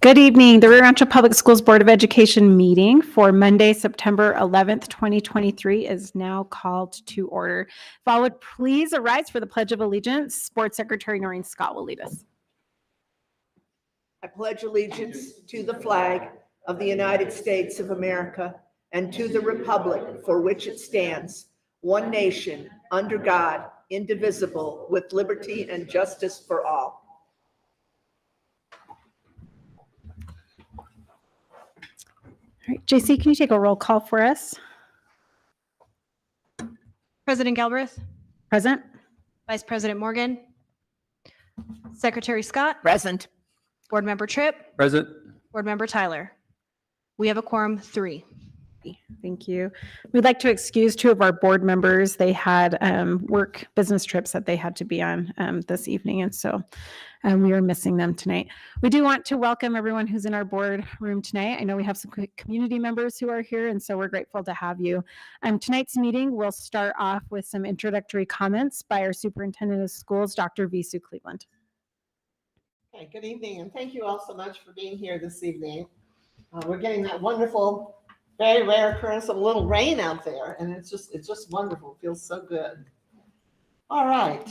Good evening. The Rancho Public Schools Board of Education meeting for Monday, September 11th, 2023 is now called to order. If all would please arise for the Pledge of Allegiance. Board Secretary Noreen Scott will lead us. I pledge allegiance to the flag of the United States of America and to the republic for which it stands, one nation, under God, indivisible, with liberty and justice for all. All right, JC, can you take a roll call for us? President Galbraith, Present. Vice President Morgan, Secretary Scott, Present. Board Member Tripp, Present. Board Member Tyler. We have a quorum 3. Thank you. We'd like to excuse 2 of our board members. They had work business trips that they had to be on this evening, and so we are missing them tonight. We do want to welcome everyone who's in our board room tonight. I know we have some community members who are here, and so we're grateful to have you. Tonight's meeting will start off with some introductory comments by our Superintendent of Schools, Dr. Visu Cleveland. Okay, good evening, and thank you all so much for being here this evening. We're getting that wonderful, very rare occurrence of a little rain out there, and it's just wonderful. It feels so good. All right.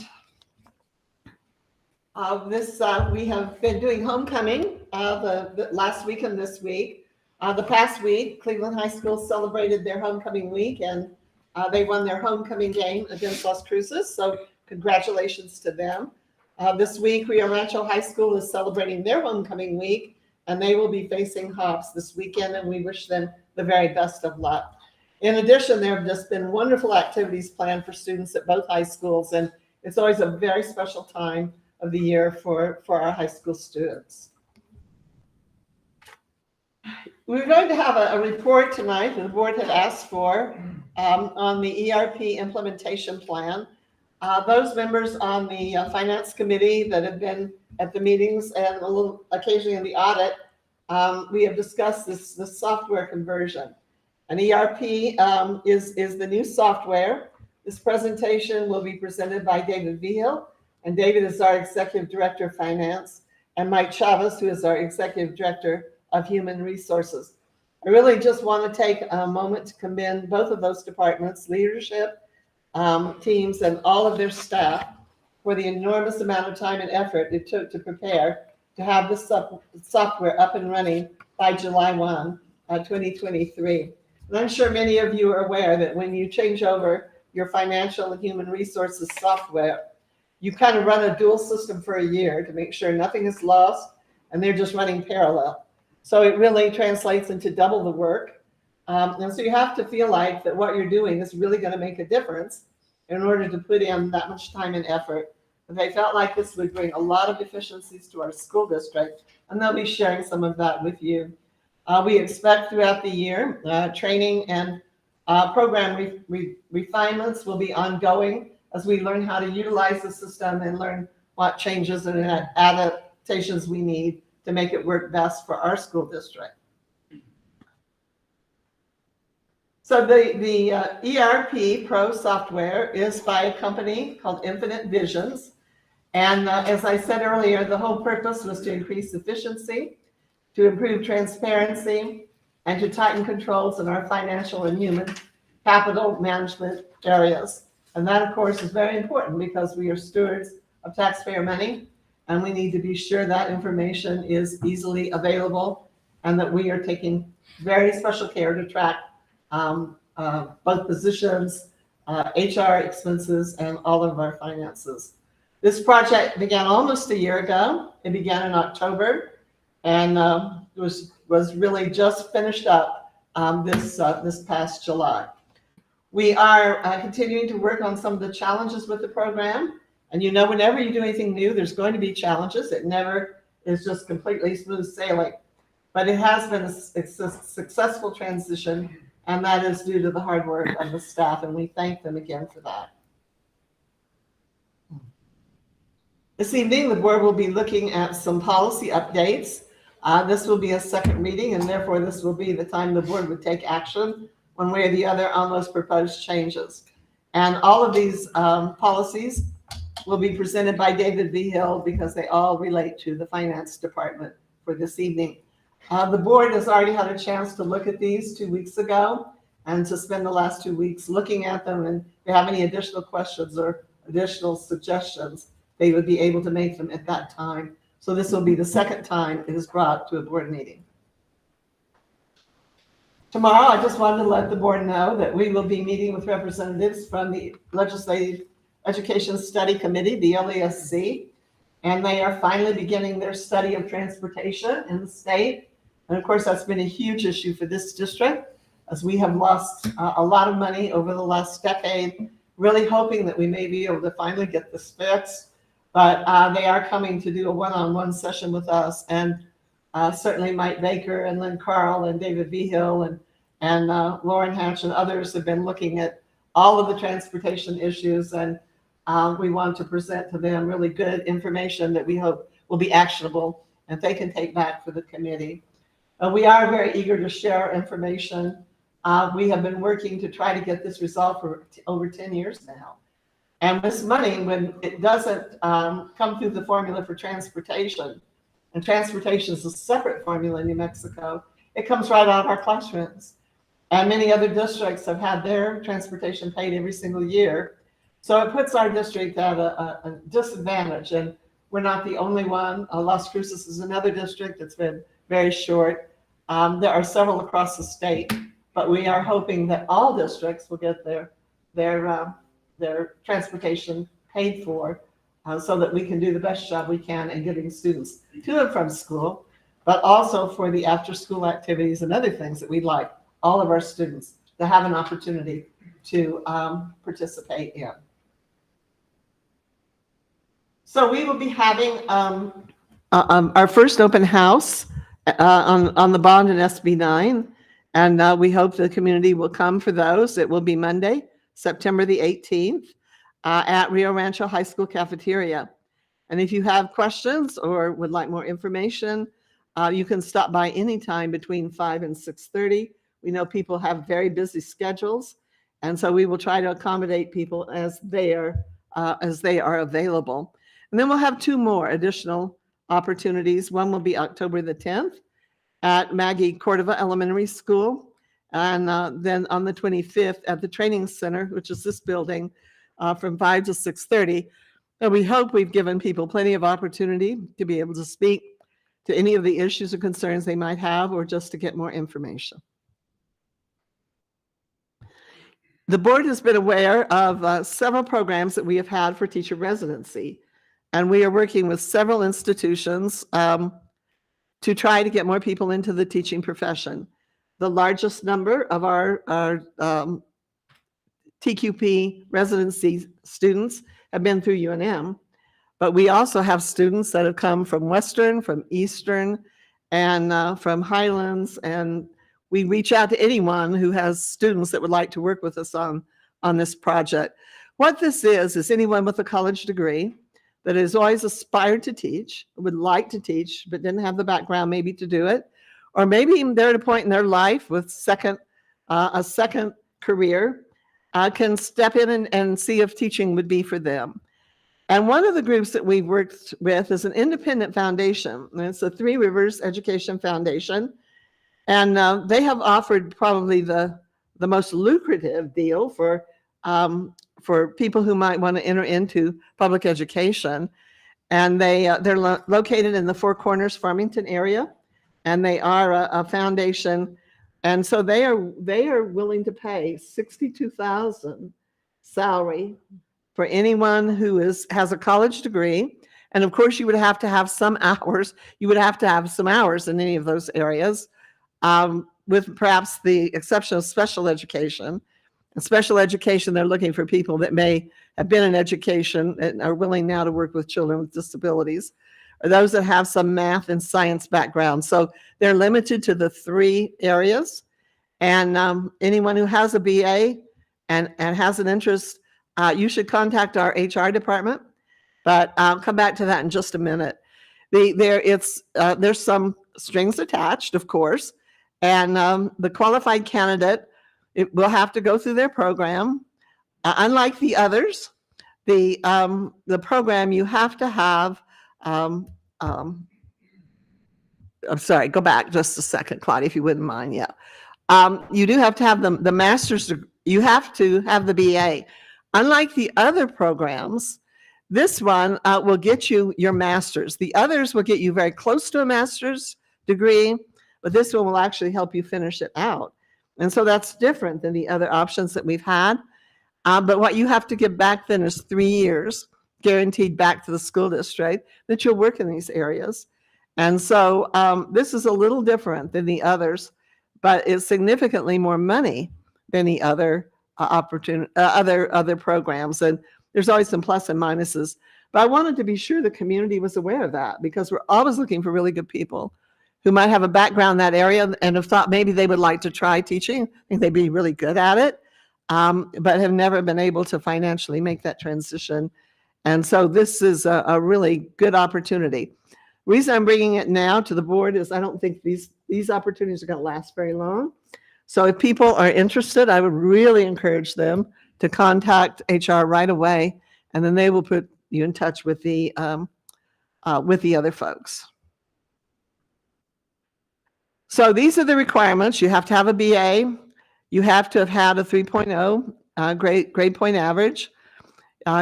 We have been doing homecoming the last week and this week. The past week, Cleveland High School celebrated their homecoming week, and they won their homecoming game against Las Cruces. So congratulations to them. This week, Rio Rancho High School is celebrating their homecoming week, and they will be facing Hobbs this weekend, and we wish them the very best of luck. In addition, there have just been wonderful activities planned for students at both high schools, and it's always a very special time of the year for our high school students. We're going to have a report tonight that the board had asked for on the ERP implementation plan. Those members on the finance committee that have been at the meetings and a little occasionally in the audit, we have discussed the software conversion. An ERP is the new software. This presentation will be presented by David Vigil, and David is our Executive Director of Finance, and Mike Chavez, who is our Executive Director of Human Resources. I really just want to take a moment to commend both of those departments, leadership, teams, and all of their staff for the enormous amount of time and effort it took to prepare to have this software up and running by July 1, 2023. And I'm sure many of you are aware that when you change over your financial and human resources software, you kind of run a dual system for a year to make sure nothing is lost and they're just running parallel. So it really translates into double the work. And so you have to feel like that what you're doing is really going to make a difference in order to put in that much time and effort. And they felt like this would bring a lot of efficiencies to our school district, and they'll be sharing some of that with you. We expect throughout the year, training and program refinements will be ongoing as we learn how to utilize the system and learn what changes and adaptations we need to make it work best for our school district. So the ERP Pro software is by a company called Infinite Visions. And as I said earlier, the whole purpose was to increase efficiency, to improve transparency, and to tighten controls in our financial and human capital management areas. And that, of course, is very important because we are stewards of taxpayer money, and we need to be sure that information is easily available and that we are taking very special care to track both positions, HR expenses, and all of our finances. This project began almost a year ago. It began in October, and was really just finished up this past July. We are continuing to work on some of the challenges with the program. And you know, whenever you do anything new, there's going to be challenges. It never is just completely smooth sailing. But it has been a successful transition, and that is due to the hard work of the staff, and we thank them again for that. This evening, the board will be looking at some policy updates. This will be a second reading, and therefore this will be the time the board would take action one way or the other on those proposed changes. And all of these policies will be presented by David V. Hill because they all relate to the finance department for this evening. The board has already had a chance to look at these 2 weeks ago and to spend the last 2 weeks looking at them. And if you have any additional questions or additional suggestions, they would be able to make them at that time. So this will be the second time it is brought to a board meeting. Tomorrow, I just wanted to let the board know that we will be meeting with representatives from the Legislative Education Study Committee, the LESC, and they are finally beginning their study of transportation in the state. And of course, that's been a huge issue for this district, as we have lost a lot of money over the last decade, really hoping that we may be able to finally get this fixed. But they are coming to do a one-on-one session with us, and certainly Mike Baker and Lynn Carl and David V. Hill and Lauren Hatch and others have been looking at all of the transportation issues, and we want to present to them really good information that we hope will be actionable and they can take back for the committee. We are very eager to share information. We have been working to try to get this resolved for over 10 years now. And this money, when it doesn't come through the formula for transportation, and transportation is a separate formula in New Mexico, it comes right out of our classrooms. And many other districts have had their transportation paid every single year. So it puts our district at a disadvantage. And we're not the only one. Las Cruces is another district that's been very short. There are several across the state, but we are hoping that all districts will get their transportation paid for, so that we can do the best job we can in getting students to and from school, but also for the after-school activities and other things that we'd like all of our students to have an opportunity to participate in. So we will be having our first open house on the bond in SB 9, and we hope the community will come for those. It will be Monday, September the 18th, at Rio Rancho High School cafeteria. And if you have questions or would like more information, you can stop by anytime between 5 and 6:30. We know people have very busy schedules, and so we will try to accommodate people as they are available. And then we'll have 2 more additional opportunities. One will be October the 10th at Maggie Cordova Elementary School, and then on the 25th at the Training Center, which is this building, from 5 to 6:30. And we hope we've given people plenty of opportunity to be able to speak to any of the issues or concerns they might have, or just to get more information. The board has been aware of several programs that we have had for teacher residency, and we are working with several institutions to try to get more people into the teaching profession. The largest number of our TQP residency students have been through UNM, but we also have students that have come from Western, from Eastern, and from Highlands, and we reach out to anyone who has students that would like to work with us on this project. What this is anyone with a college degree that has always aspired to teach, would like to teach, but didn't have the background maybe to do it, or maybe they're at a point in their life with a second career, can step in and see if teaching would be for them. And one of the groups that we've worked with is an independent foundation, and it's the Three Rivers Education Foundation. And they have offered probably the most lucrative deal for people who might want to enter into public education. And they're located in the Four Corners, Farmington area, and they are a foundation. And so they are willing to pay $62,000 salary for anyone who has a college degree. And of course, you would have to have some hours. You would have to have some hours in any of those areas, with perhaps the exception of special education. In special education, they're looking for people that may have been in education and are willing now to work with children with disabilities, or those that have some math and science background. So they're limited to the 3 areas. And anyone who has a BA and has an interest, you should contact our HR department. But I'll come back to that in just a minute. There's some strings attached, of course, and the qualified candidate will have to go through their program. Unlike the others, the program, you have to have, um, um, I'm sorry, go back just a second, Claudia, if you wouldn't mind, yeah. You do have to have the master's, you have to have the BA. Unlike the other programs, this one will get you your master's. The others will get you very close to a master's degree, but this one will actually help you finish it out. And so that's different than the other options that we've had. But what you have to give back then is 3 years guaranteed back to the school district that you'll work in these areas. And so this is a little different than the others, but it's significantly more money than the other other programs. And there's always some plus and minuses. But I wanted to be sure the community was aware of that, because we're always looking for really good people who might have a background in that area and have thought maybe they would like to try teaching. I think they'd be really good at it, but have never been able to financially make that transition. And so this is a really good opportunity. The reason I'm bringing it now to the board is I don't think these opportunities are going to last very long. So if people are interested, I would really encourage them to contact HR right away, and then they will put you in touch with the other folks. So these are the requirements. You have to have a BA. You have to have had a 3.0 grade point average.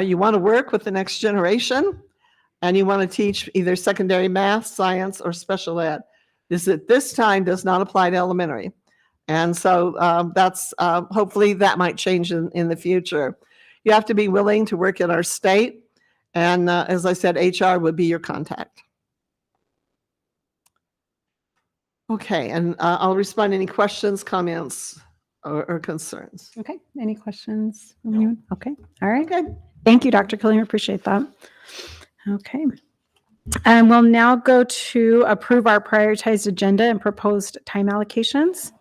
You want to work with the next generation, and you want to teach either secondary math, science, or special ed. This at this time does not apply to elementary. And so that's hopefully that might change in the future. You have to be willing to work in our state. And as I said, HR would be your contact. Okay, and I'll respond to any questions, comments, or concerns. Okay, any questions? from anyone? Okay, all right. Okay. Thank you, Dr. Killian, appreciate that. Okay. And we'll now go to approve our prioritized agenda and proposed time allocations.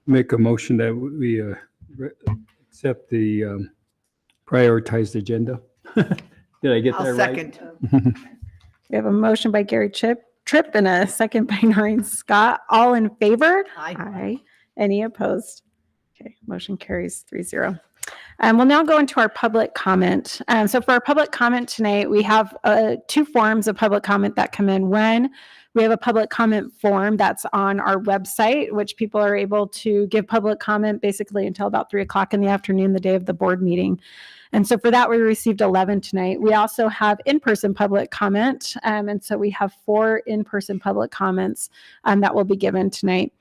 Make a motion that we accept the prioritized agenda. Did I get I'll that right? second. We have a motion by Gary Tripp and a second by Noreen Scott. All in favor? Aye. Any opposed? Okay, motion carries 3-0. We'll now go into our public comment. So for our public comment tonight, we have 2 forms of public comment that come in. One, we have a public comment form that's on our website, which people are able to give public comment basically until about 3 o'clock in the afternoon, the day of the board meeting. And so for that, we received 11 tonight. We also have in-person public comment. And so we have 4 in-person public comments that will be given tonight.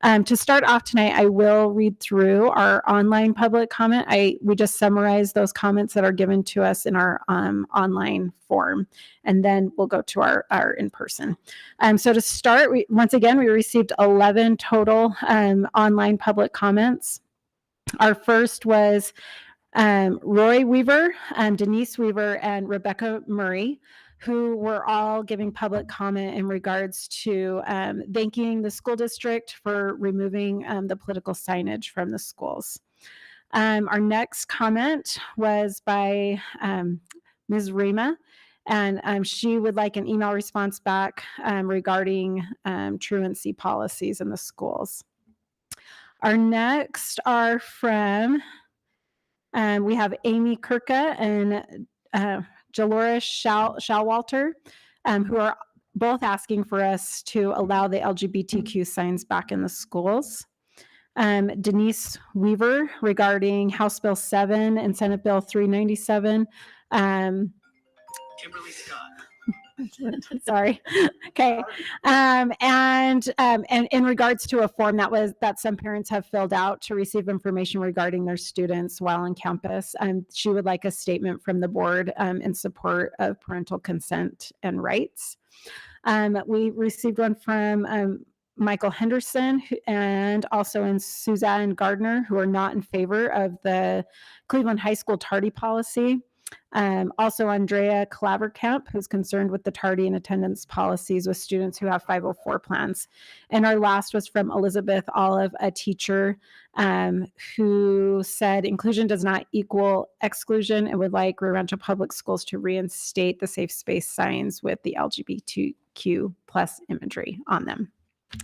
To start off tonight, I will read through our online public comment. We just summarized those comments that are given to us in our online form, and then we'll go to our in-person. So to start, once again, we received 11 total online public comments. Our first was Roy Weaver, Denise Weaver, and Rebecca Murray, who were all giving public comment in regards to thanking the school district for removing the political signage from the schools. Our next comment was by Ms. Rima, and she would like an email response back regarding truancy policies in the schools. Our next are from, we have Amy Kirka and Jalora Showalter, who are both asking for us to allow the LGBTQ signs back in the schools. Denise Weaver regarding House Bill 7 and Senate Bill 397. Kimberly Scott. Sorry. Okay. And in regards to a form that some parents have filled out to receive information regarding their students while on campus, she would like a statement from the board in support of parental consent and rights. We received one from Michael Henderson and also in Suzanne Gardner, who are not in favor of the Cleveland High School tardy policy. Also Andrea Claverkamp, who's concerned with the tardy and attendance policies with students who have 504 plans. And our last was from Elizabeth Olive, a teacher who said inclusion does not equal exclusion and would like Rancho Public Schools to reinstate the safe space signs with the LGBTQ plus imagery on them.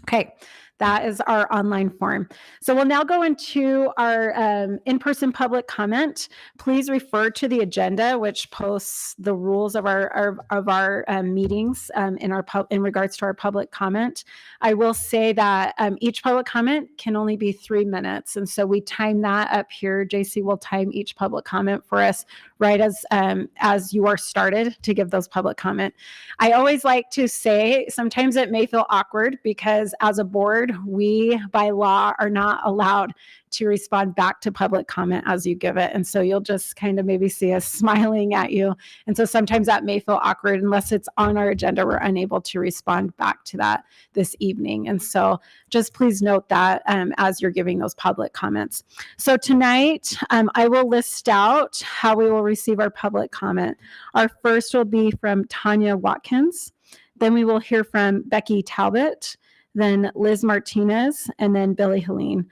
Okay, That is our online form. So we'll now go into our in-person public comment. Please refer to the agenda, which posts the rules of our meetings in regards to our public comment. I will say that each public comment can only be 3 minutes, and so we time that up here. JC will time each public comment for us right as you are started to give those public comment. I always like to say sometimes it may feel awkward because as a board, we by law are not allowed to respond back to public comment as you give it. And so you'll just kind of maybe see us smiling at you. And so sometimes that may feel awkward unless it's on our agenda. We're unable to respond back to that this evening. And so just please note that as you're giving those public comments. So tonight, I will list out how we will receive our public comment. Our first will be from Tanya Watkins. Then we will hear from Becky Talbot, then Liz Martinez, and then Billy Helene.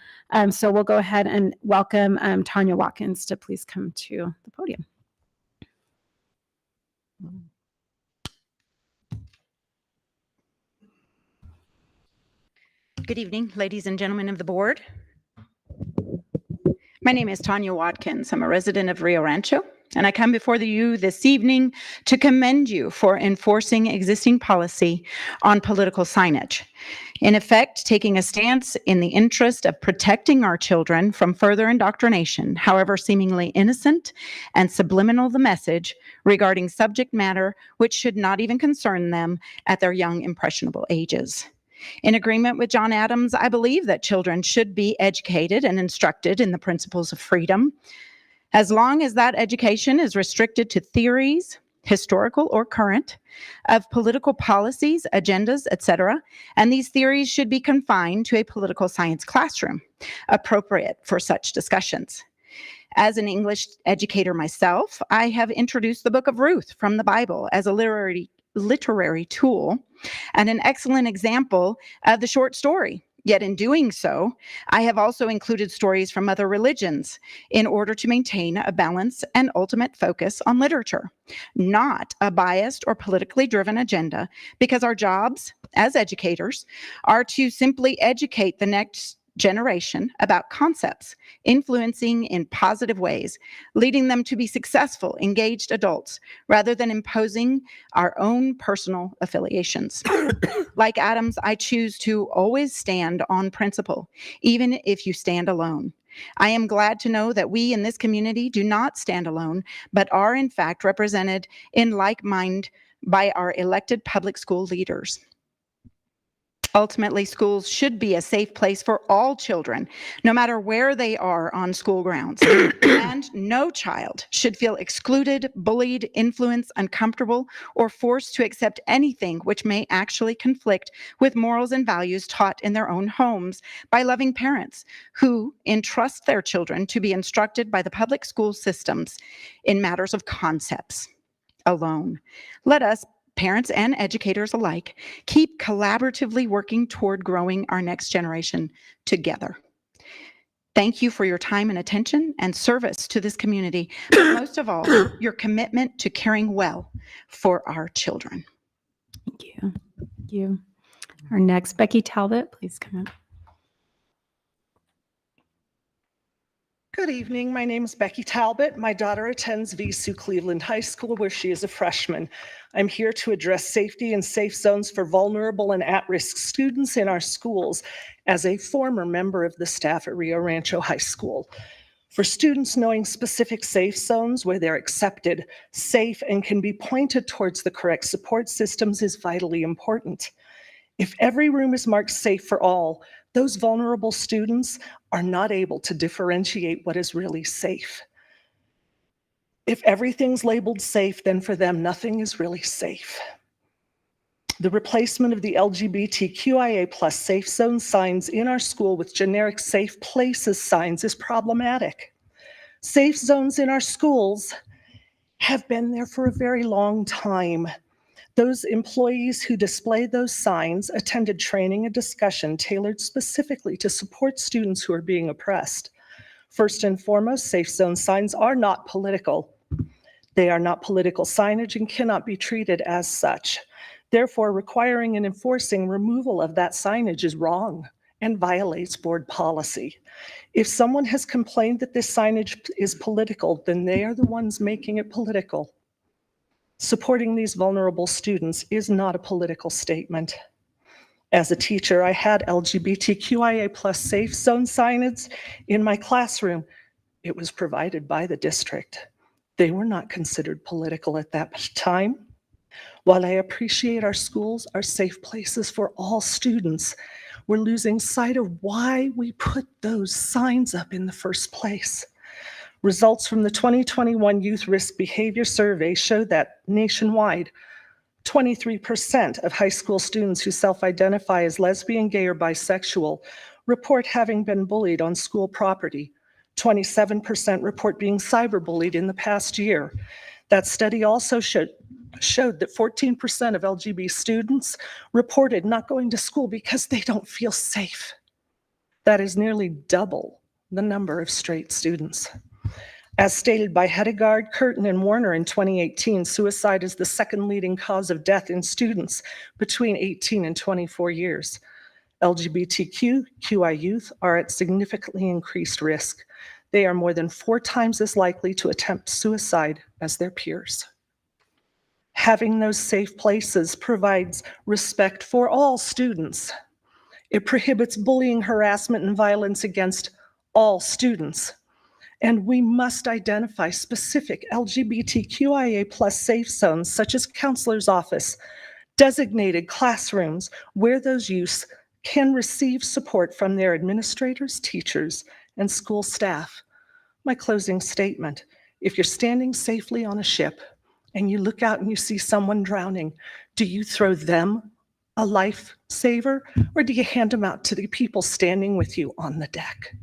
So we'll go ahead and welcome Tanya Watkins to please come to the podium. Good evening, ladies and gentlemen of the board. My name is Tanya Watkins. I'm a resident of Rio Rancho, and I come before you this evening to commend you for enforcing existing policy on political signage. In effect, taking a stance in the interest of protecting our children from further indoctrination, however seemingly innocent and subliminal the message regarding subject matter which should not even concern them at their young, impressionable ages. In agreement with John Adams, I believe that children should be educated and instructed in the principles of freedom, as long as that education is restricted to theories, historical or current, of political policies, agendas, etc., and these theories should be confined to a political science classroom, appropriate for such discussions. As an English educator myself, I have introduced the Book of Ruth from the Bible as a literary tool and an excellent example of the short story. Yet in doing so, I have also included stories from other religions in order to maintain a balance and ultimate focus on literature, not a biased or politically driven agenda, because our jobs as educators are to simply educate the next generation about concepts, influencing in positive ways, leading them to be successful, engaged adults, rather than imposing our own personal affiliations. Like Adams, I choose to always stand on principle, even if you stand alone. I am glad to know that we in this community do not stand alone, but are in fact represented in like mind by our elected public school leaders. Ultimately, schools should be a safe place for all children, no matter where they are on school grounds. And no child should feel excluded, bullied, influenced, uncomfortable, or forced to accept anything which may actually conflict with morals and values taught in their own homes by loving parents who entrust their children to be instructed by the public school systems in matters of concepts alone. Let us, parents and educators alike, keep collaboratively working toward growing our next generation together. Thank you for your time and attention and service to this community, but most of all, your commitment to caring well for our children. Thank you. Thank you. Our next, Becky Talbot, please come up. Good evening. My name is Becky Talbot. My daughter attends VSU Cleveland High School, where she is a freshman. I'm here to address safety and safe zones for vulnerable and at-risk students in our schools as a former member of the staff at Rio Rancho High School. For students, knowing specific safe zones where they're accepted, safe, and can be pointed towards the correct support systems is vitally important. If every room is marked safe for all, those vulnerable students are not able to differentiate what is really safe. If everything's labeled safe, then for them, nothing is really safe. The replacement of the LGBTQIA+ safe zone signs in our school with generic safe places signs is problematic. Safe zones in our schools have been there for a very long time. Those employees who display those signs attended training and discussion tailored specifically to support students who are being oppressed. First and foremost, safe zone signs are not political. They are not political signage and cannot be treated as such. Therefore, requiring and enforcing removal of that signage is wrong and violates board policy. If someone has complained that this signage is political, then they are the ones making it political. Supporting these vulnerable students is not a political statement. As a teacher, I had LGBTQIA+ safe zone signage in my classroom. It was provided by the district. They were not considered political at that time. While I appreciate our schools are safe places for all students, we're losing sight of why we put those signs up in the first place. Results from the 2021 Youth Risk Behavior Survey show that nationwide, 23% of high school students who self-identify as lesbian, gay, or bisexual report having been bullied on school property. 27% report being cyberbullied in the past year. That study also showed that 14% of LGB students reported not going to school because they don't feel safe. That is nearly double the number of straight students. As stated by Hedegaard, Curtin, and Warner in 2018, suicide is the second leading cause of death in students between 18 and 24 years. LGBTQI youth are at significantly increased risk. They are more than 4 times as likely to attempt suicide as their peers. Having those safe places provides respect for all students. It prohibits bullying, harassment, and violence against all students. And we must identify specific LGBTQIA+ safe zones, such as counselor's office, designated classrooms, where those youths can receive support from their administrators, teachers, and school staff. My closing statement: if you're standing safely on a ship and you look out and you see someone drowning, do you throw them a lifesaver, or do you hand them out to the people standing with you on the deck?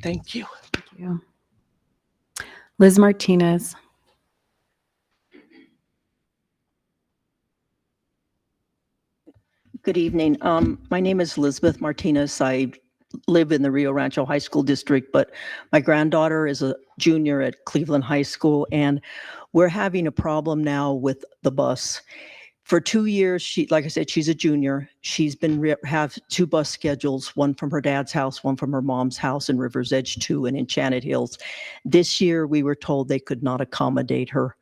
Thank you. Thank you. Liz Martinez. Good evening. My name is Elizabeth Martinez. I live in the Rio Rancho High School District, but my granddaughter is a junior at Cleveland High School, and we're having a problem now with the bus. For 2 years, like I said, she's a junior. She's been have 2 bus schedules, one from her dad's house, one from her mom's house in River's Edge 2 and Enchanted Hills. This year, we were told they could not accommodate her.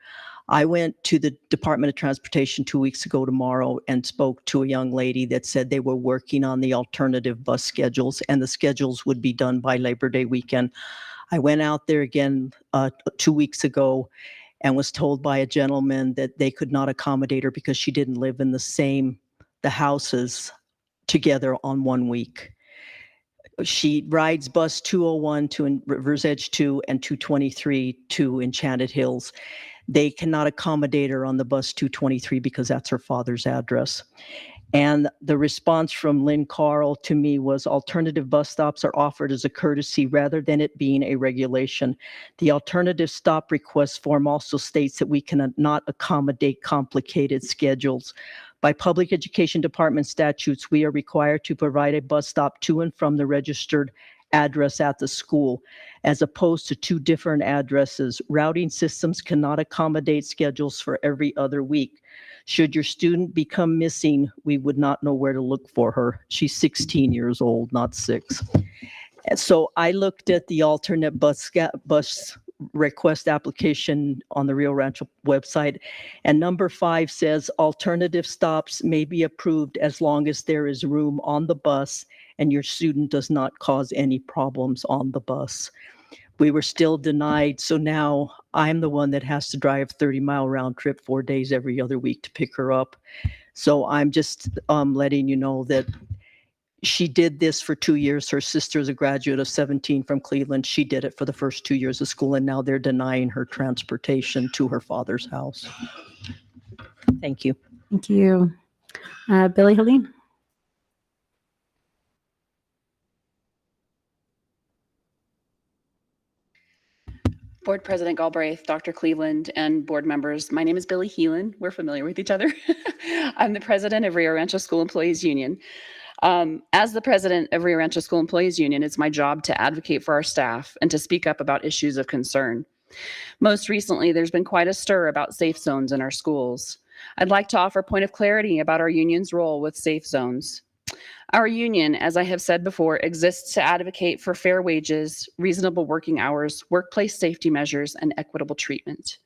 I went to the Department of Transportation 2 weeks ago tomorrow and spoke to a young lady that said they were working on the alternative bus schedules, and the schedules would be done by Labor Day weekend. I went out there again 2 weeks ago and was told by a gentleman that they could not accommodate her because she didn't live in the houses together on 1 week. She rides bus 201 to River's Edge 2 and 223 to Enchanted Hills. They cannot accommodate her on the bus 223 because that's her father's address. And the response from Lynn Carl to me was, alternative bus stops are offered as a courtesy rather than it being a regulation. The alternative stop request form also states that we cannot accommodate complicated schedules. By Public Education Department statutes, we are required to provide a bus stop to and from the registered address at the school, as opposed to 2 different addresses. Routing systems cannot accommodate schedules for every other week. Should your student become missing, we would not know where to look for her. She's 16 years old, not 6. And so I looked at the alternate bus request application on the Rio Rancho website, and number 5 says alternative stops may be approved as long as there is room on the bus and your student does not cause any problems on the bus. We were still denied, so now I'm the one that has to drive 30-mile round trip 4 days every other week to pick her up. So I'm just letting you know that she did this for 2 years. Her sister is a graduate of 17 from Cleveland. She did it for the first 2 years of school, and now they're denying her transportation to her father's house. Thank you. Thank you. Billy Helene. Board President Galbraith, Dr. Cleveland, and board members, my name is Billy Heelan. We're familiar with each other. I'm the president of Rio Rancho School Employees Union. As the president of Rio Rancho School Employees Union, it's my job to advocate for our staff and to speak up about issues of concern. Most recently, there's been quite a stir about safe zones in our schools. I'd like to offer a point of clarity about our union's role with safe zones. Our union, as I have said before, exists to advocate for fair wages, reasonable working hours, workplace safety measures, and equitable treatment.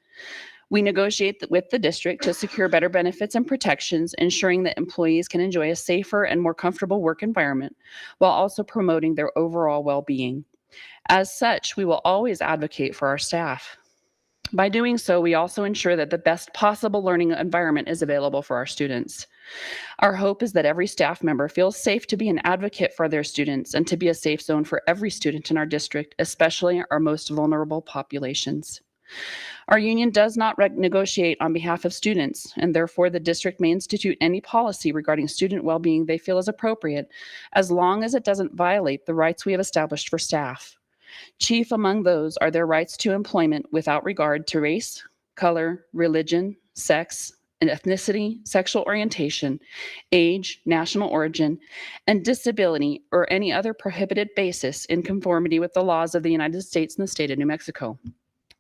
We negotiate with the district to secure better benefits and protections, ensuring that employees can enjoy a safer and more comfortable work environment while also promoting their overall well-being. As such, we will always advocate for our staff. By doing so, we also ensure that the best possible learning environment is available for our students. Our hope is that every staff member feels safe to be an advocate for their students and to be a safe zone for every student in our district, especially our most vulnerable populations. Our union does not negotiate on behalf of students, and therefore the district may institute any policy regarding student well-being they feel is appropriate, as long as it doesn't violate the rights we have established for staff. Chief among those are their rights to employment without regard to race, color, religion, sex, and ethnicity, sexual orientation, age, national origin, and disability, or any other prohibited basis in conformity with the laws of the United States and the state of New Mexico.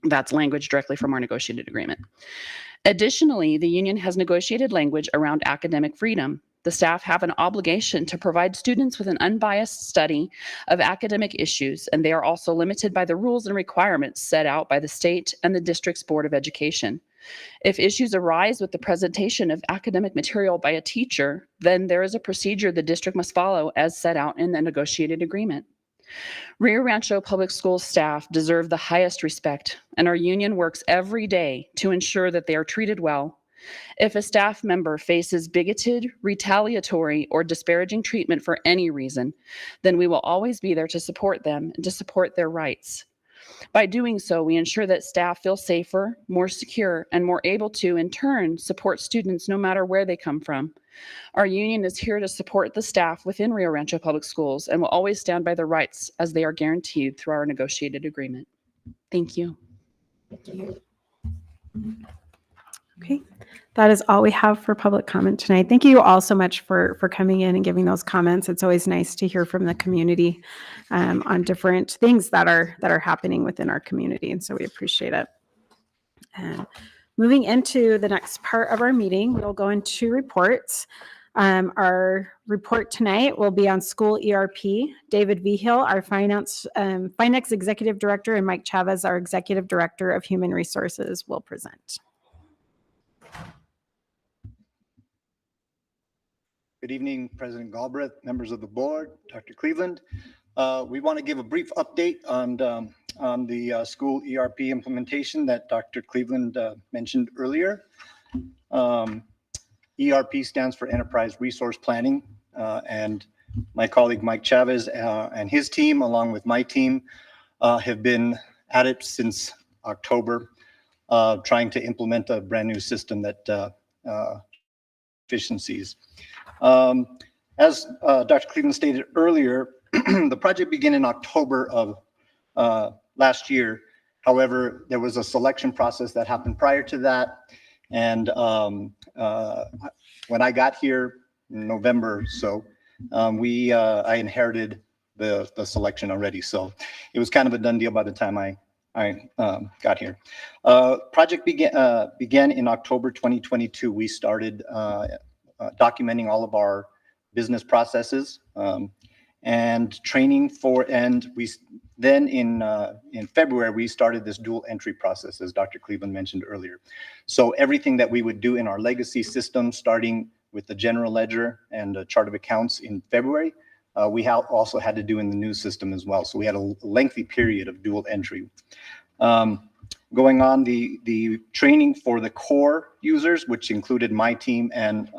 That's language directly from our negotiated agreement. Additionally, the union has negotiated language around academic freedom. The staff have an obligation to provide students with an unbiased study of academic issues, and they are also limited by the rules and requirements set out by the state and the district's Board of Education. If issues arise with the presentation of academic material by a teacher, then there is a procedure the district must follow as set out in the negotiated agreement. Rio Rancho Public Schools staff deserve the highest respect, and our union works every day to ensure that they are treated well. If a staff member faces bigoted, retaliatory, or disparaging treatment for any reason, then we will always be there to support them and to support their rights. By doing so, we ensure that staff feel safer, more secure, and more able to, in turn, support students no matter where they come from. Our union is here to support the staff within Rio Rancho Public Schools and will always stand by their rights as they are guaranteed through our negotiated agreement. Thank you. Okay, that is all we have for public comment tonight. Thank you all so much for coming in and giving those comments. It's always nice to hear from the community on different things that are happening within our community, and so we appreciate it. Moving into the next part of our meeting, we'll go into reports. Our report tonight will be on school ERP. David Vigil, our finance executive director, and Mike Chavez, our executive director of human resources, will present. Good evening, President Galbraith, members of the board, Dr. Cleveland. We want to give a brief update on the school ERP implementation that Dr. Cleveland mentioned earlier. ERP stands for Enterprise Resource Planning, and my colleague Mike Chavez and his team, along with my team, have been at it since October, trying to implement a brand new system that efficiencies. As Dr. Cleveland stated earlier, the project began in October of last year. However, there was a selection process that happened prior to that. And when I got here in November, I inherited the selection already. So it was kind of a done deal by the time I got here. Project began in October 2022. We started documenting all of our business processes and training then in February, we started this dual entry process, as Dr. Cleveland mentioned earlier. So everything that we would do in our legacy system, starting with the general ledger and chart of accounts in February, we also had to do in the new system as well. So we had a lengthy period of dual entry. Going on, the training for the core users, which included my team and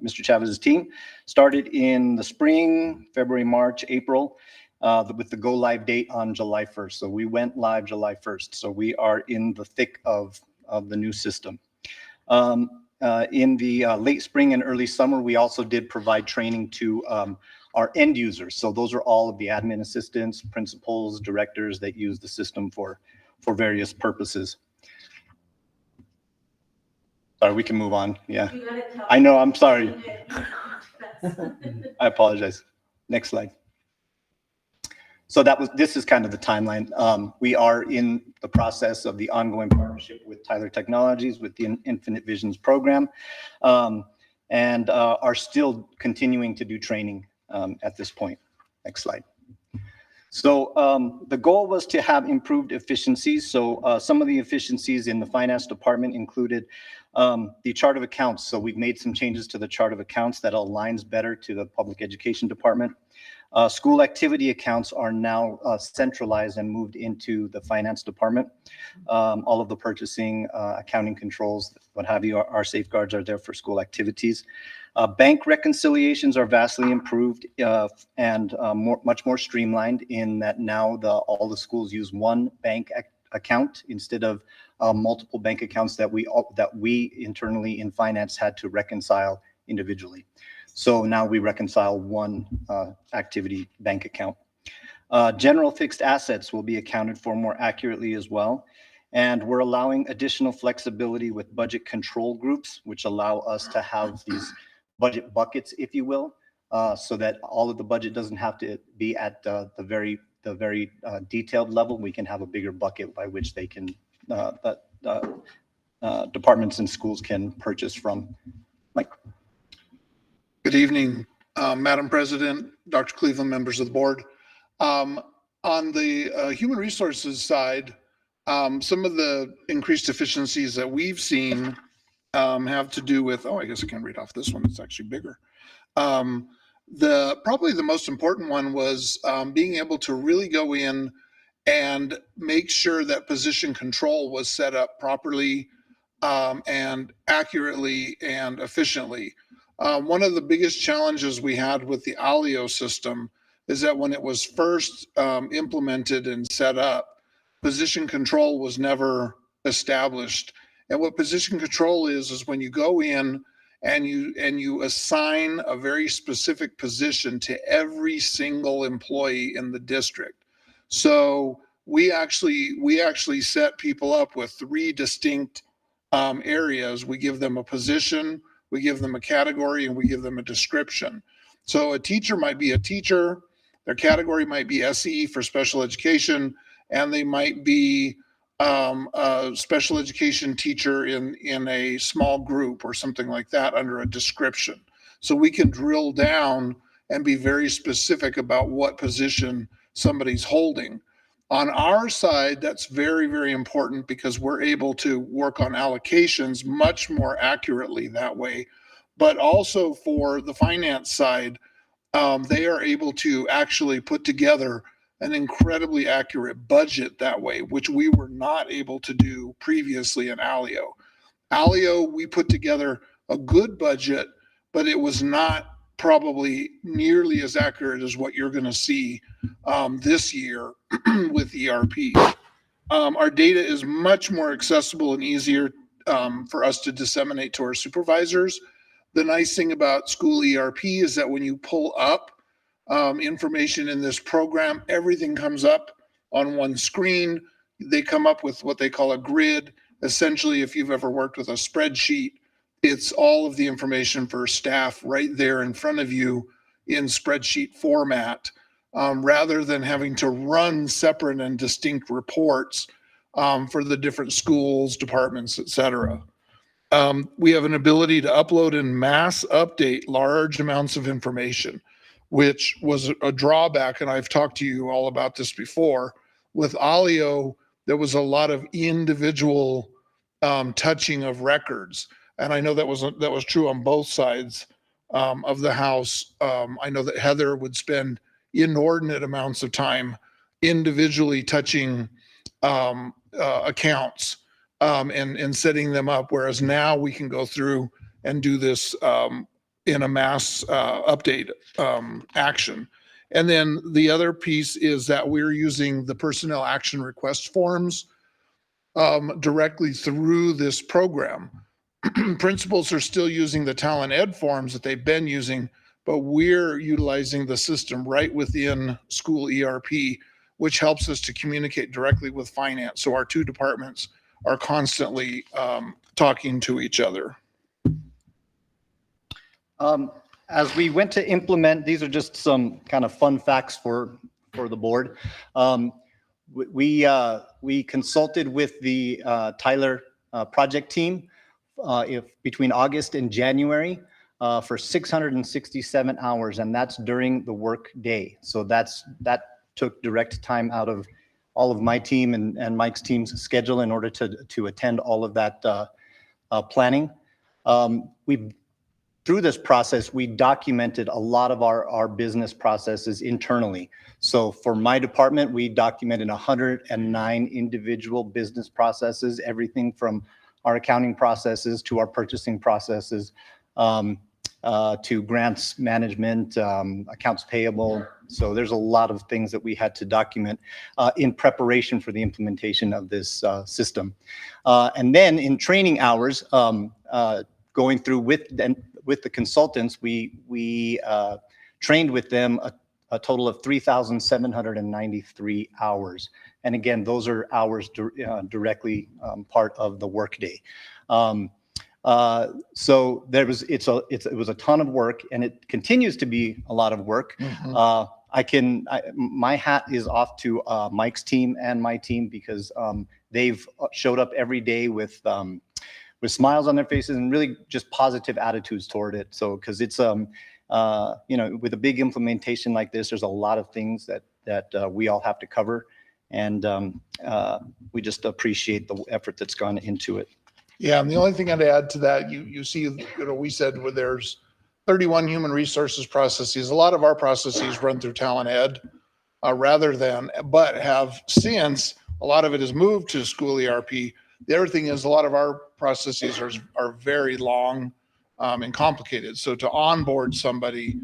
Mr. Chavez's team, started in the spring, February, March, April, with the go live date on July 1st. So we went live July 1st. So we are in the thick of the new system. In the late spring and early summer, we also did provide training to our end users. So those are all of the admin assistants, principals, directors that use the system for various purposes. Sorry, we can move on. Yeah, I know, I'm sorry. I apologize. Next slide. So this is kind of the timeline. We are in the process of the ongoing partnership with Tyler Technologies with the Infinite Visions program. and are still continuing to do training at this point. Next slide. So the goal was to have improved efficiencies. So some of the efficiencies in the finance department included the chart of accounts. So we've made some changes to the chart of accounts that aligns better to the public education department. School activity accounts are now centralized and moved into the finance department. All of the purchasing, accounting controls, what have you, our safeguards are there for school activities. Bank reconciliations are vastly improved and much more streamlined in that now all the schools use one bank account instead of multiple bank accounts that we internally in finance had to reconcile individually. So now we reconcile one activity bank account. General fixed assets will be accounted for more accurately as well. And we're allowing additional flexibility with budget control groups, which allow us to have these budget buckets, if you will, so that all of the budget doesn't have to be at the very detailed level. We can have a bigger bucket by which they can, departments and schools can purchase from. Mike. Good evening, Madam President, Dr. Cleveland, members of the board. On the human resources side, some of the increased efficiencies that we've seen have to do with, I guess I can read off this one, it's actually bigger. Probably the most important one was being able to really go in and make sure that position control was set up properly and accurately and efficiently. One of the biggest challenges we had with the ALIO system is that when it was first implemented and set up, position control was never established. And what position control is when you go in and you assign a very specific position to every single employee in the district. So we actually set people up with 3 distinct areas. We give them a position, we give them a category, and we give them a description. So a teacher might be a teacher, their category might be SE for special education, and they might be a special education teacher in a small group or something like that under a description. So we can drill down and be very specific about what position somebody's holding. On our side, that's very, very important because we're able to work on allocations much more accurately that way. But also for the finance side, they are able to actually put together an incredibly accurate budget that way, which we were not able to do previously in ALIO. ALIO, we put together a good budget, but it was not probably nearly as accurate as what you're going to see this year with ERP. Our data is much more accessible and easier for us to disseminate to our supervisors. The nice thing about school ERP is that when you pull up information in this program, everything comes up on one screen. They come up with what they call a grid. Essentially, if you've ever worked with a spreadsheet, it's all of the information for staff right there in front of you in spreadsheet format, rather than having to run separate and distinct reports for the different schools, departments, et cetera. We have an ability to upload and mass update large amounts of information, which was a drawback, and I've talked to you all about this before. With ALIO, there was a lot of individual touching of records, and I know that was true on both sides of the house. I know that Heather would spend inordinate amounts of time individually touching accounts and setting them up, whereas now we can go through and do this in a mass update action. And then the other piece is that we're using the personnel action request forms directly through this program. Principals are still using the talent ed forms that they've been using, but we're utilizing the system right within school ERP, which helps us to communicate directly with finance. So our 2 departments are constantly talking to each other. As we went to implement, these are just some kind of fun facts for the board. We consulted with the Tyler project team between August and January. for 667 hours, and that's during the work day. So that took direct time out of all of my team and Mike's team's schedule in order to attend all of that planning. Through this process, we documented a lot of our business processes internally. So for my department, we documented 109 individual business processes, everything from our accounting processes to our purchasing processes, to grants management, accounts payable. So there's a lot of things that we had to document in preparation for the implementation of this system. And then in training hours, going through with the consultants, we trained with them a total of 3,793 hours. And again, those are hours directly part of the workday. So it was a ton of work, and it continues to be a lot of work. My hat is off to Mike's team and my team, because they've showed up every day with smiles on their faces and really just positive attitudes toward it. So, because it's with a big implementation like this, there's a lot of things that we all have to cover, and we just appreciate the effort that's gone into it. Yeah, and the only thing I'd add to that, you see, we said where there's 31 human resources processes. A lot of our processes run through Talent Ed, but have since a lot of it has moved to school ERP. The other thing is a lot of our processes are very long and complicated. So to onboard somebody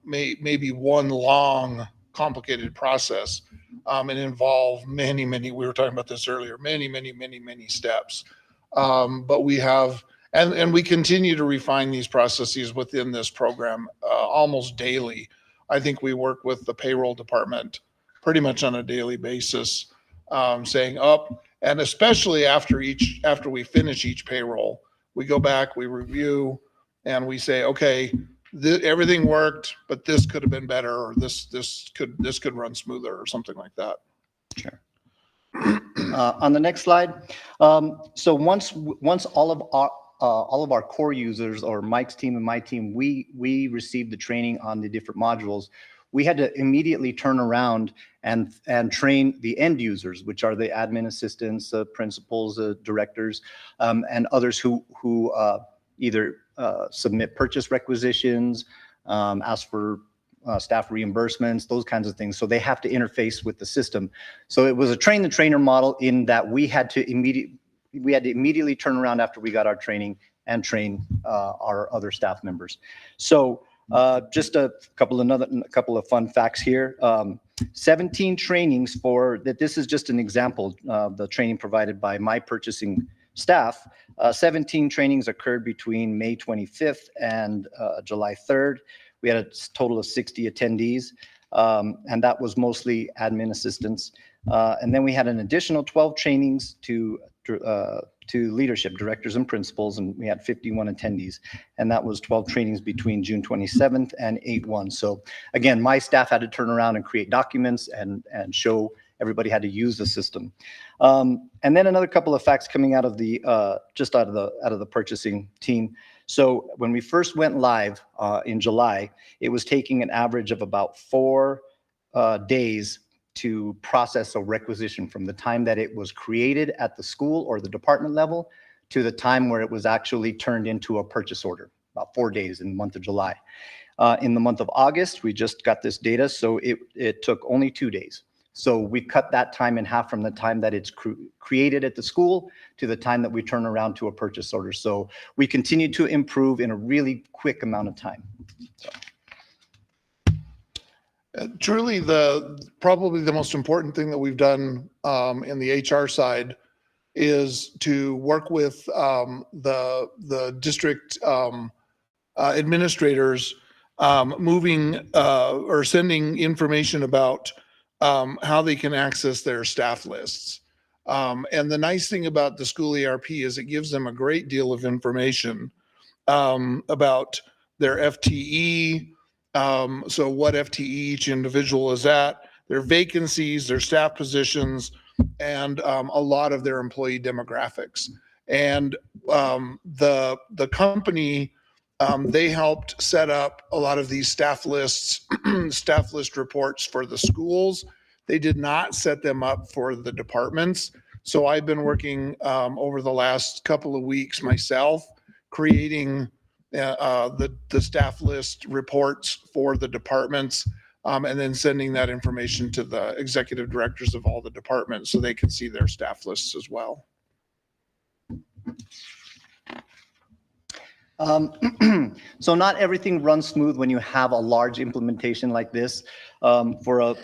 may be one long, complicated process and involve many, we were talking about this earlier, many steps. But we have, and we continue to refine these processes within this program almost daily. I think we work with the payroll department pretty much on a daily basis, saying up, and especially after we finish each payroll, we go back, we review, and we say, okay, everything worked, but this could have been better, or this could run smoother, or something like that. Sure. On the next slide, so once all of our core users, or Mike's team and my team, we received the training on the different modules, we had to immediately turn around and train the end users, which are the admin assistants, principals, directors, and others who either submit purchase requisitions, ask for staff reimbursements, those kinds of things. So they have to interface with the system. So it was a train the trainer model, in that we had to immediately turn around after we got our training and train our other staff members. So just a couple of fun facts here. 17 trainings this is just an example of the training provided by my purchasing staff. 17 trainings occurred between May 25th and July 3rd. We had a total of 60 attendees, and that was mostly admin assistants. And then we had an additional 12 trainings to leadership, directors and principals, and we had 51 attendees. And that was 12 trainings between June 27th and 8/1. So again, my staff had to turn around and create documents and show everybody how to use the system. And then another couple of facts coming out of the purchasing team. So when we first went live in July, it was taking an average of about 4 days to process a requisition, from the time that it was created at the school or the department level to the time where it was actually turned into a purchase order, about 4 days in the month of July. In the month of August, we just got this data, so it took only 2 days. So we cut that time in half, from the time that it's created at the school to the time that we turn around to a purchase order. So we continue to improve in a really quick amount of time. So. Truly, probably the most important thing that we've done in the HR side is to work with the district administrators, moving or sending information about how they can access their staff lists. And the nice thing about the school ERP is it gives them a great deal of information about their FTE, so what FTE each individual is at, their vacancies, their staff positions, and a lot of their employee demographics. And the company They helped set up a lot of these staff lists, staff list reports for the schools. They did not set them up for the departments. So I've been working over the last couple of weeks myself, creating the staff list reports for the departments, and then sending that information to the executive directors of all the departments so they can see their staff lists as well. So not everything runs smooth when you have a large implementation like this for a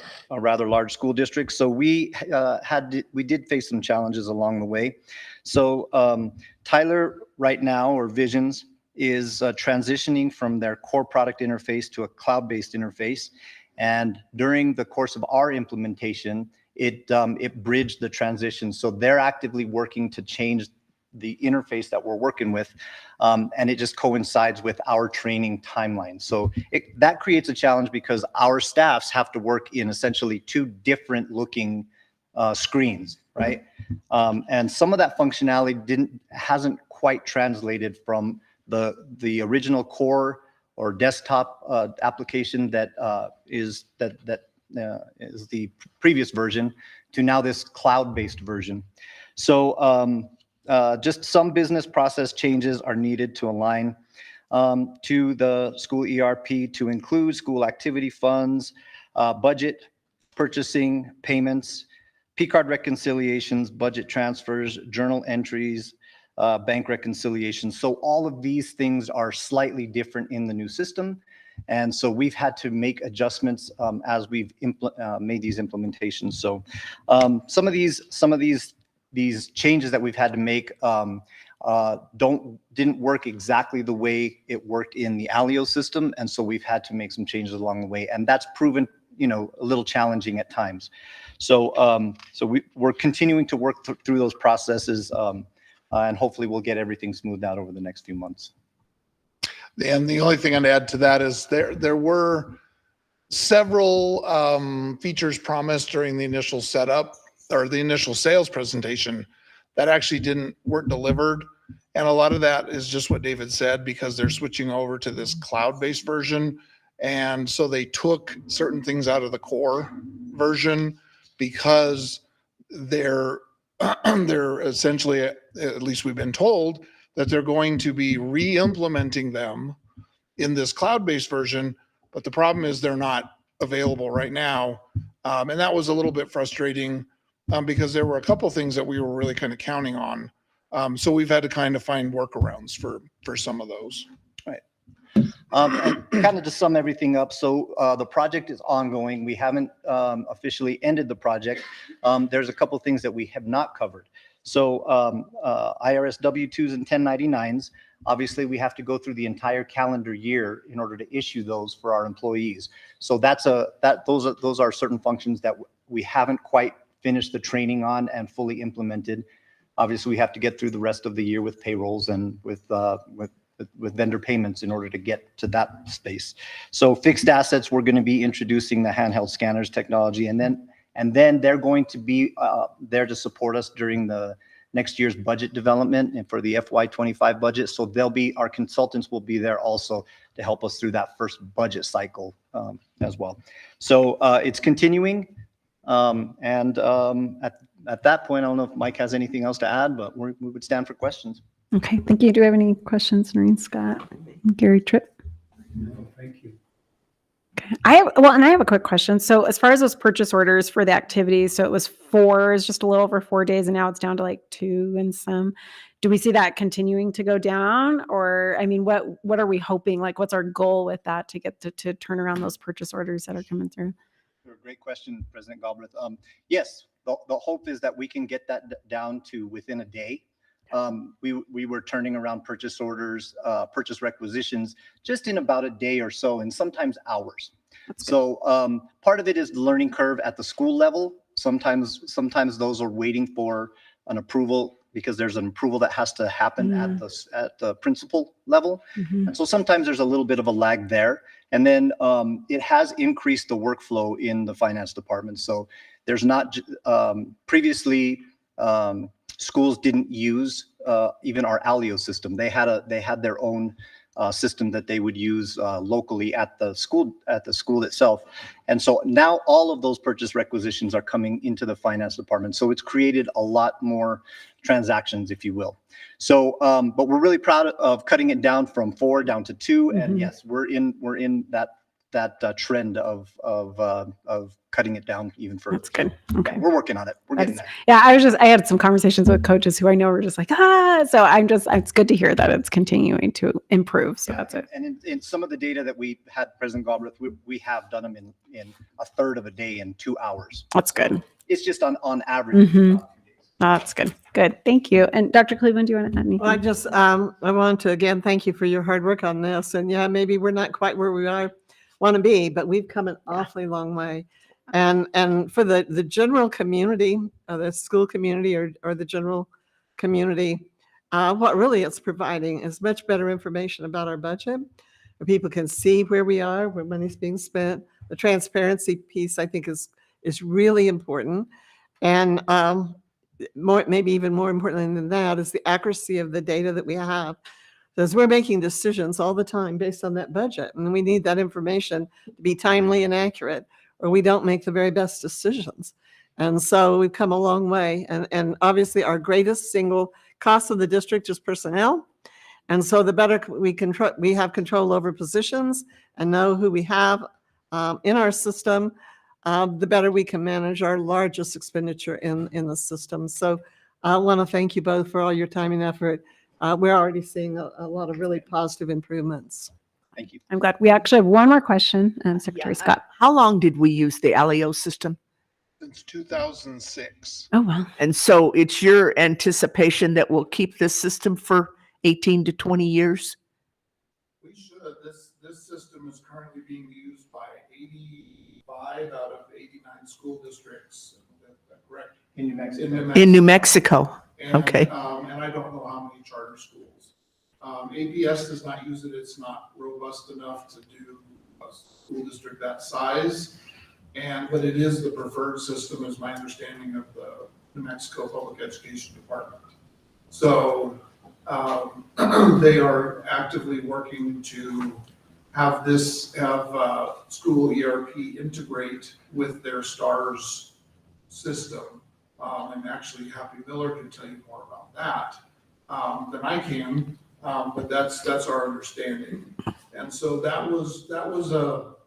rather large school district. So we did face some challenges along the way. So Tyler right now, or Visions, is transitioning from their core product interface to a cloud-based interface. And during the course of our implementation, it bridged the transition. So they're actively working to change the interface that we're working with, and it just coincides with our training timeline. So that creates a challenge because our staffs have to work in essentially two different looking screens, right? And some of that functionality hasn't quite translated from the original core or desktop application that is the previous version to now this cloud-based version. So just some business process changes are needed to align to the school ERP to include school activity funds, budget, purchasing, payments, P-card reconciliations, budget transfers, journal entries, bank reconciliations. So all of these things are slightly different in the new system. And so we've had to make adjustments as we've made these implementations. So some of these changes that we've had to make didn't work exactly the way it worked in the Alio system, and so we've had to make some changes along the way, and that's proven, a little challenging at times. So we're continuing to work through those processes, and hopefully we'll get everything smoothed out over the next few months. And the only thing I'd add to that is there were several features promised during the initial setup or the initial sales presentation that actually weren't delivered. And a lot of that is just what David said, because they're switching over to this cloud-based version. And so they took certain things out of the core version because they're essentially, at least we've been told, that they're going to be re-implementing them in this cloud-based version. But the problem is they're not available right now. And that was a little bit frustrating because there were a couple things that we were really kind of counting on. So we've had to kind of find workarounds for some of those. Right. And kind of to sum everything up, so the project is ongoing. We haven't officially ended the project. There's a couple things that we have not covered. So IRS W-2s and 1099s, obviously we have to go through the entire calendar year in order to issue those for our employees. So those are certain functions that we haven't quite finished the training on and fully implemented. Obviously, we have to get through the rest of the year with payrolls and with vendor payments in order to get to that space. So fixed assets, we're going to be introducing the handheld scanners technology, and then they're going to be there to support us during the next year's budget development and for the FY25 budget. So our consultants will be there also to help us through that first budget cycle as well. So it's continuing. At that point, I don't know if Mike has anything else to add, but we would stand for questions. Okay, thank you. Do we have any questions, Noreen, Scott, Gary, Tripp? No, thank you. Okay. I have a quick question. So as far as those purchase orders for the activities, so it was just a little over 4 days, and now it's down to like 2 and some. Do we see that continuing to go down? Or, I mean, what are we hoping? Like, what's our goal with that to get to turn around those purchase orders that are coming through? Great question, President Galbraith. Yes, the hope is that we can get that down to within a day. We were turning around purchase orders, purchase requisitions just in about a day or so, and sometimes hours. So part of it is the learning curve at the school level. Sometimes those are waiting for an approval because there's an approval that has to happen at the principal level. And so sometimes there's a little bit of a lag there. And then it has increased the workflow in the finance department. So there's not previously schools didn't use even our Alio system. They had their own system that they would use locally at the school itself. And so now all of those purchase requisitions are coming into the finance department. So it's created a lot more transactions, if you will. So, but we're really proud of cutting it down from 4 down to 2. And yes, we're in that trend of cutting it down even further. That's good. Okay. We're working on it. We're getting there. Yeah, I had some conversations with coaches who I know were just like, so it's good to hear that it's continuing to improve. So that's it. And in some of the data that we had, President Galbraith, we have done them in a third of a day in 2 hours. That's good. It's just on average. That's good. Good. Thank you. And Dr. Cleveland, do you want to add anything? Well, I want to again thank you for your hard work on this. And yeah, maybe we're not quite where we want to be, but we've come an awfully long way. And for the general community, the school community or the general community, what really it's providing is much better information about our budget. Where people can see where we are, where money's being spent. The transparency piece, I think, is really important. And maybe even more importantly than that is the accuracy of the data that we have. Because we're making decisions all the time based on that budget. And we need that information to be timely and accurate, or we don't make the very best decisions. And so we've come a long way. And obviously our greatest single cost of the district is personnel. And so the better we have control over positions and know who we have in our system, the better we can manage our largest expenditure in the system. So I want to thank you both for all your time and effort. We're already seeing a lot of really positive improvements. Thank you. I'm glad. We actually have one more question, Secretary Scott. How long did we use the LEO system? Since 2006. Oh, wow. And so it's your anticipation that we'll keep this system for 18 to 20 years? We should. This system is currently being used by 85 out of 89 school districts. Is that correct? In New Mexico. In New Mexico. And, Okay. And I don't know how many charter schools. APS does not use it. It's not robust enough to do a school district that size. But it is the preferred system, is my understanding of the New Mexico Public Education Department. So they are actively working to have school ERP integrate with their STARS system. And actually Happy Miller can tell you more about that than I can, but that's our understanding. And so that was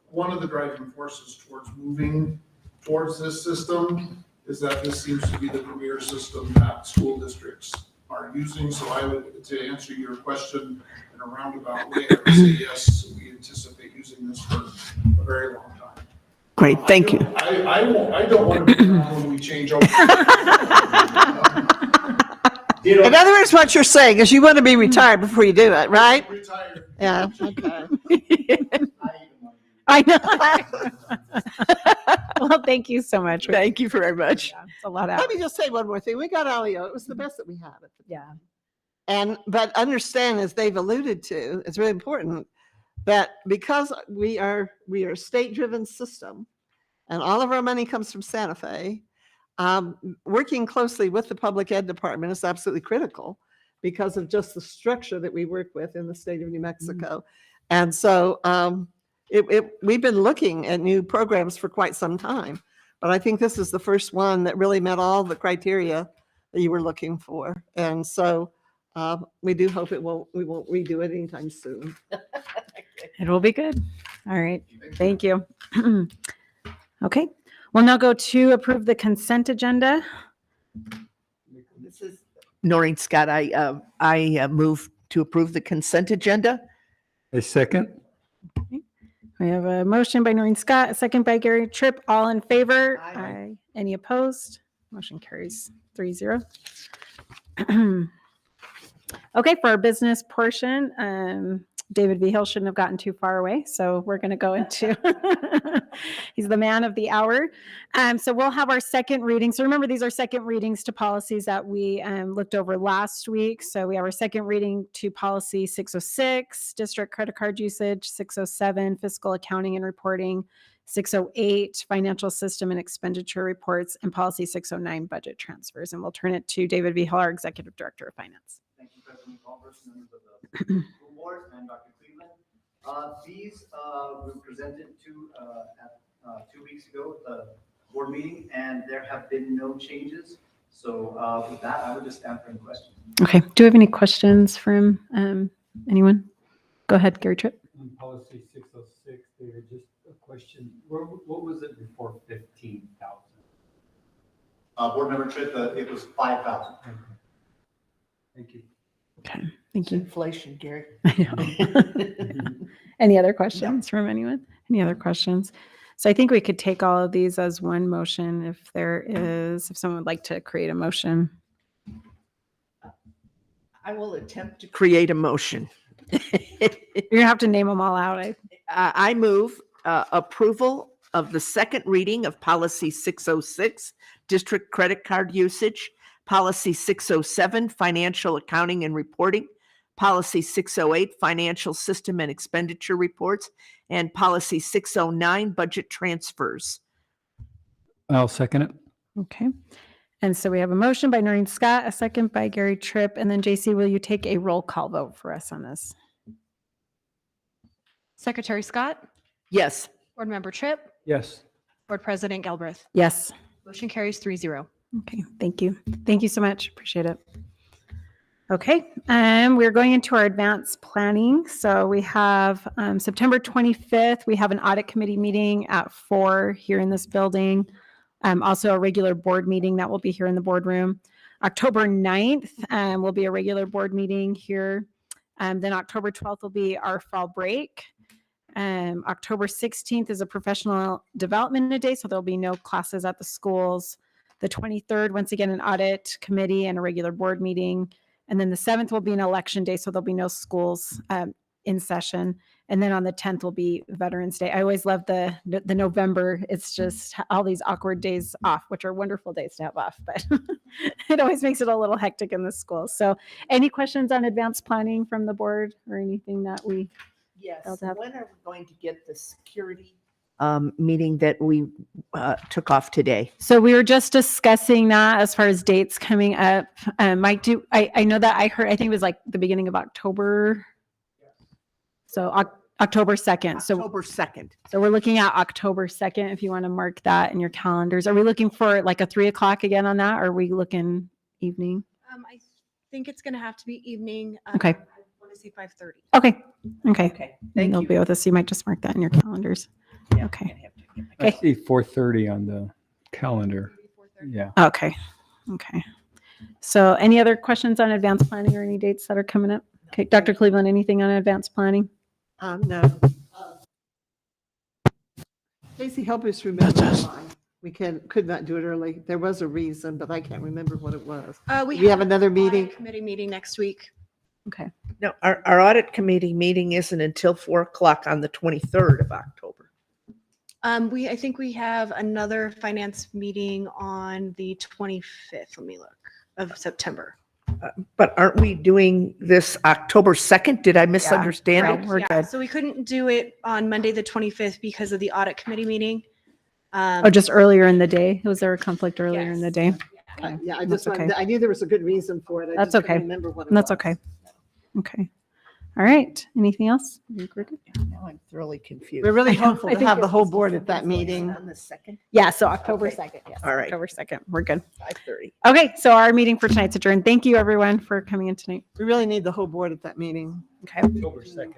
one of the driving forces towards moving towards this system, is that this seems to be the premier system that school districts are using. So I would, to answer your question in a roundabout way, I would say yes, we anticipate using this for a very long time. Great, thank you. I don't want to be around when we change over. In other words, what you're saying is you want to be retired before you do it, right? Retired. Yeah, okay. I know. Well, thank you so much. Thank you very much. Yeah, it's a lot of Let me just say one more thing. We got LEO. It was the best that we had. Yeah. But understand, as they've alluded to, it's really important that because we are a state-driven system and all of our money comes from Santa Fe, working closely with the public ed department is absolutely critical because of just the structure that we work with in the state of New Mexico. And so we've been looking at new programs for quite some time, but I think this is the first one that really met all the criteria that you were looking for. And so we do hope we won't redo it anytime soon. It will be good. All right. Thank you. Okay. We'll now go to approve the consent agenda. This is Noreen Scott. I move to approve the consent agenda. A second? We have a motion by Noreen Scott, a second by Gary Tripp. All in favor? Aye. Any opposed? Motion carries 3-0. Okay, for our business portion, David V. Hill shouldn't have gotten too far away, so we're going to go into, he's the man of the hour. So we'll have our second reading. So remember, these are second readings to policies that we looked over last week. So we have our second reading to policy 606, district credit card usage, 607, fiscal accounting and reporting, 608, financial system and expenditure reports, and policy 609, budget transfers. And we'll turn it to David V. Hill, our Executive Director of Finance. Thank you, President Galbraith, members of the school board, and Dr. These were presented at 2 weeks ago at the board meeting, and there have been no changes. So with that, I would just stand for any questions. Okay. Do we have any questions from anyone? Go ahead, Gary Tripp. On policy 606, there, just a question. What was it before 15,000? Board member Tripp, it was 5,000. Thank you. Okay. Thank you. Inflation, Gary. I know. Any other questions from anyone? Any other questions? So I think we could take all of these as one motion if someone would like to create a motion. I will attempt to create a motion. You're gonna have to name them all out. I move approval of the second reading of policy 606, district credit card usage, policy 607, financial accounting and reporting, policy 608, financial system and expenditure reports, and policy 609, budget transfers. I'll second it. Okay. And so we have a motion by Noreen Scott, a second by Gary Tripp, and then JC, will you take a roll call vote for us on this? Secretary Scott, Yes. Board Member Tripp, Yes. Board President Galbraith. Yes. Motion carries 3-0. Okay, thank you. Thank you so much. Appreciate it. Okay, we're going into our advanced planning. So we have September 25th, we have an audit committee meeting at 4 here in this building. Also a regular board meeting that will be here in the boardroom. October 9th will be a regular board meeting here. Then October 12th will be our fall break. October 16th is a professional development day, so there'll be no classes at the schools. The 23rd, once again, an audit committee and a regular board meeting. And then the 7th will be an election day, so there'll be no schools in session. And then on the 10th will be Veterans Day. I always love the November. It's just all these awkward days off, which are wonderful days to have off, but it always makes it a little hectic in the schools. So any questions on advanced planning from the board or anything that we? Yes. They'll have- When are we going to get the security meeting that we took off today? So we were just discussing that as far as dates coming up. Mike, I know that I think it was like the beginning of October. So October 2nd. So October 2nd. So we're looking at October 2nd, if you want to mark that in your calendars. Are we looking for like a 3 o'clock again on that? Or are we looking evening? I think it's going to have to be evening. Okay. I want to say 5:30. Okay. Okay. Okay. And Thank they'll you. be with us. You might just mark that in your calendars. Yeah, Okay. I Okay. see 4:30 on the calendar. Yeah. Okay. Okay. So any other questions on advanced planning or any dates that are coming up? Okay. Dr. Cleveland, anything on advanced planning? No. Stacy, help us remember why we could not do it early. There was a reason, but I can't remember what it was. We We have another audit meeting. Committee meeting next week. Okay. No, our audit committee meeting isn't until 4 o'clock on the 23rd of October. I think we have another finance meeting on the 25th. Let me look, of September. But aren't we doing this October 2nd? Did I misunderstand right. it? We're good. So we couldn't do it on Monday, the 25th because of the audit committee meeting. Oh, just earlier in the day? Was there a conflict earlier in the day? Yeah, I That's just wanted, okay. I knew there was a good reason for it. I That's just couldn't okay. remember what it That's was. okay. Okay. All right. Anything else? Now I'm thoroughly confused. We're really I know. hopeful I to think have the it whole was board at that meeting. On the 2nd, Yeah. So October Okay. 2nd. Yes. All right. October 2nd. We're good. 5:30. Okay. So our meeting for tonight's adjourned. Thank you everyone for coming in tonight. We really need the whole board at that meeting. Okay. October 2nd.